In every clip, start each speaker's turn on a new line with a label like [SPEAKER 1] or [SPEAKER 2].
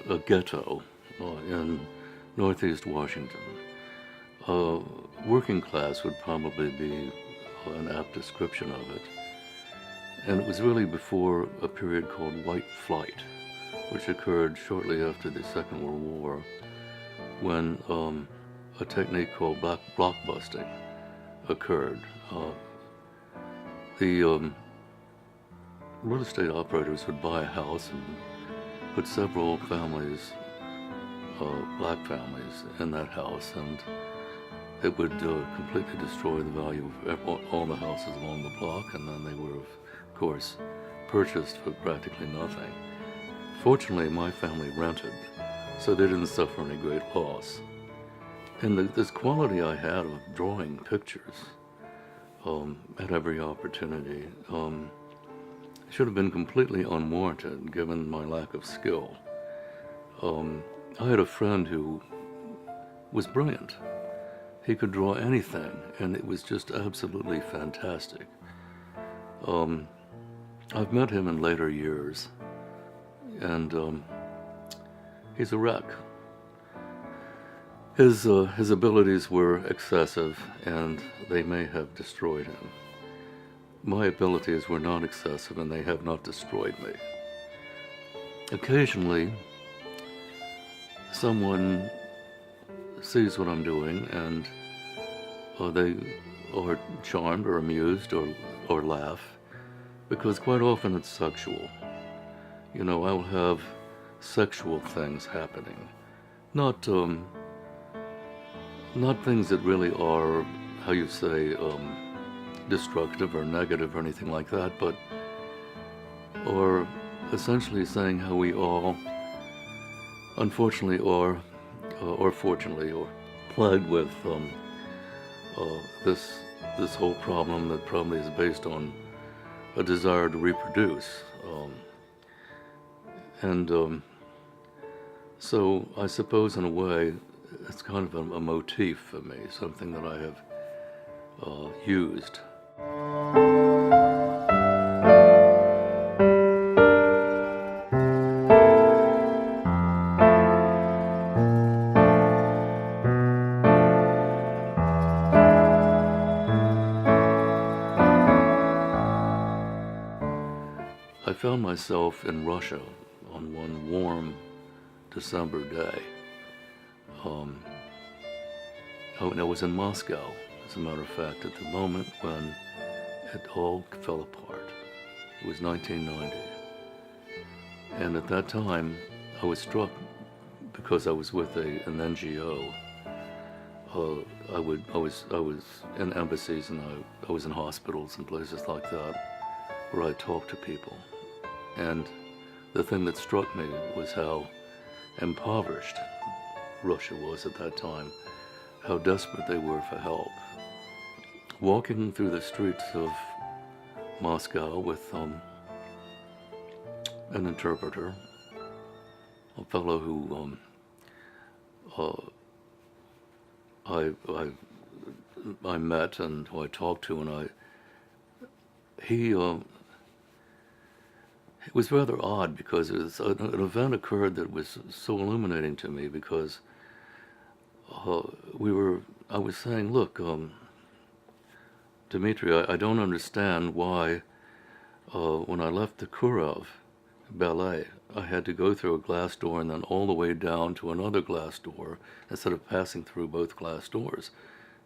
[SPEAKER 1] a ghetto in northeast Washington. Working class would probably be an apt description of it. And it was really before a period called white flight, which occurred shortly after the Second World War, when a technique called blockbusting occurred. The real estate operators would buy a house and put several families, black families, in that house, and it would completely destroy the value of all the houses along the block, and then they were, of course, purchased for practically nothing. Fortunately, my family rented, so they didn't suffer any great loss. And this quality I had of drawing pictures at every opportunity should have been completely unwarranted given my lack of skill. I had a friend who was brilliant. He could draw anything, and it was just absolutely fantastic. I've met him in later years, and he's a wreck. His abilities were excessive, and they may have destroyed him. My abilities were not excessive, and they have not destroyed me. Occasionally, someone sees what I'm doing, and they are charmed or amused or laugh, because quite often it's sexual. You know, I'll have sexual things happening, not things that really are, how you say, destructive or negative or anything like that, but or essentially saying how we all, unfortunately or fortunately, or plagued with this whole problem that probably is based on a desire to reproduce, so I suppose in a way it's kind of a motif for me, something that I have used. I found myself in Russia on one warm December day. And I was in Moscow, as a matter of fact, at the moment when it all fell apart. It was 1990. And at that time, I was struck, because I was with an NGO. I was in embassies, and I was in hospitals and places like that, where I talked to people. And the thing that struck me was how impoverished Russia was at that time, how desperate they were for help. Walking through the streets of Moscow with an interpreter, a fellow who I met and who I talked to, and it was rather odd, because it was an event occurred that was so illuminating to me, because I was saying, look, Dmitri, I don't understand why when I left the Kurov ballet, I had to go through a glass door and then all the way down to another glass door instead of passing through both glass doors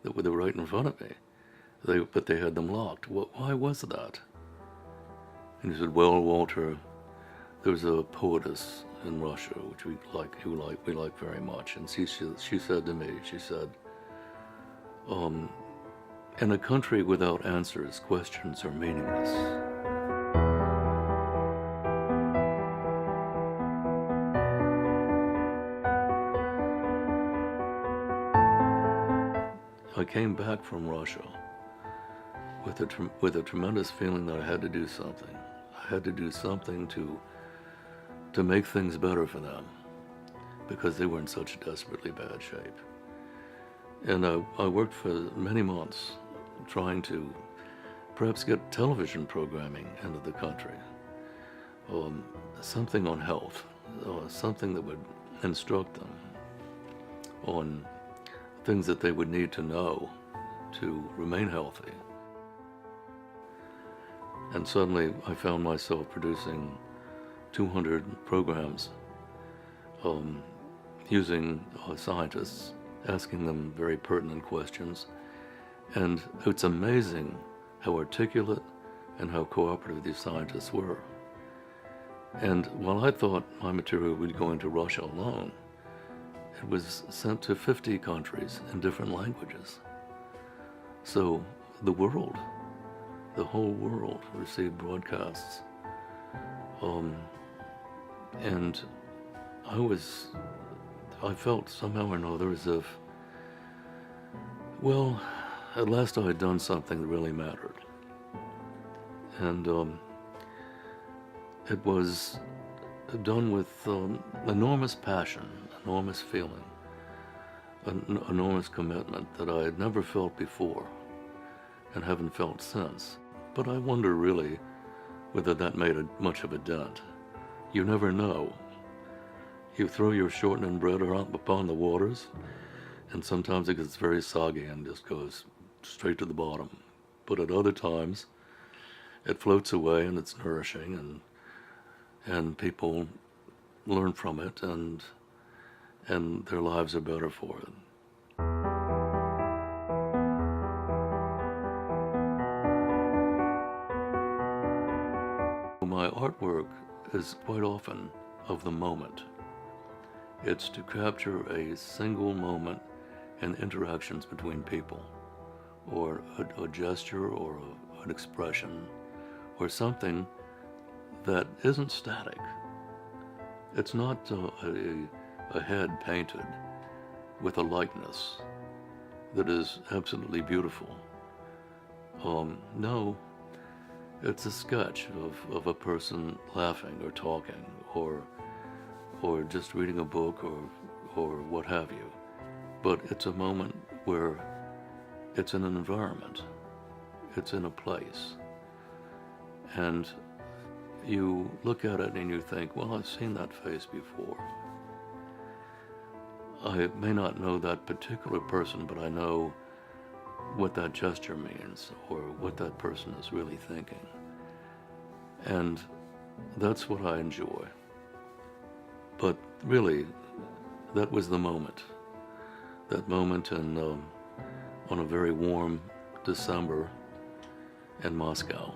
[SPEAKER 1] that were right in front of me. But they had them locked. Why was that? And he said, well, Walter, there's a poetess in Russia which we like very much, and she said to me, she said, in a country without answers, questions are meaningless. I came back from Russia with a tremendous feeling that I had to do something. I had to do something to make things better for them, because they were in such desperately bad shape. And I worked for many months trying to perhaps get television programming into the country, something on health, something that would instruct them on things that they would need to know to remain healthy. And suddenly I found myself producing 200 programs using scientists, asking them very pertinent questions. And it's amazing how articulate and how cooperative these scientists were. And while I thought my material would go into Russia alone, it was sent to 50 countries in different languages. So the world, the whole world received broadcasts. And I felt somehow or another as if, well, at last I had done something that really mattered. And it was done with enormous passion, enormous feeling, an enormous commitment that I had never felt before and haven't felt since. But I wonder really whether that made much of a dent. You never know. You throw your shortening bread out upon the waters, and sometimes it gets very soggy and just goes straight to the bottom. But at other times, it floats away and it's nourishing, and people learn from it, and their lives are better for it. My artwork is quite often of the moment. It's to capture a single moment and interactions between people, or a gesture, or an expression, or something that isn't static. It's not a head painted with a likeness that is absolutely beautiful. No, it's a sketch of a person laughing or talking or just reading a book or what have you. But it's a moment where it's in an environment, it's in a place, and you look at it and you think, well, I've seen that face before. I may not know that particular person, but I know what that gesture means or what that person is really thinking. And that's what I enjoy. But really, that was the moment. That moment on a very warm December in Moscow.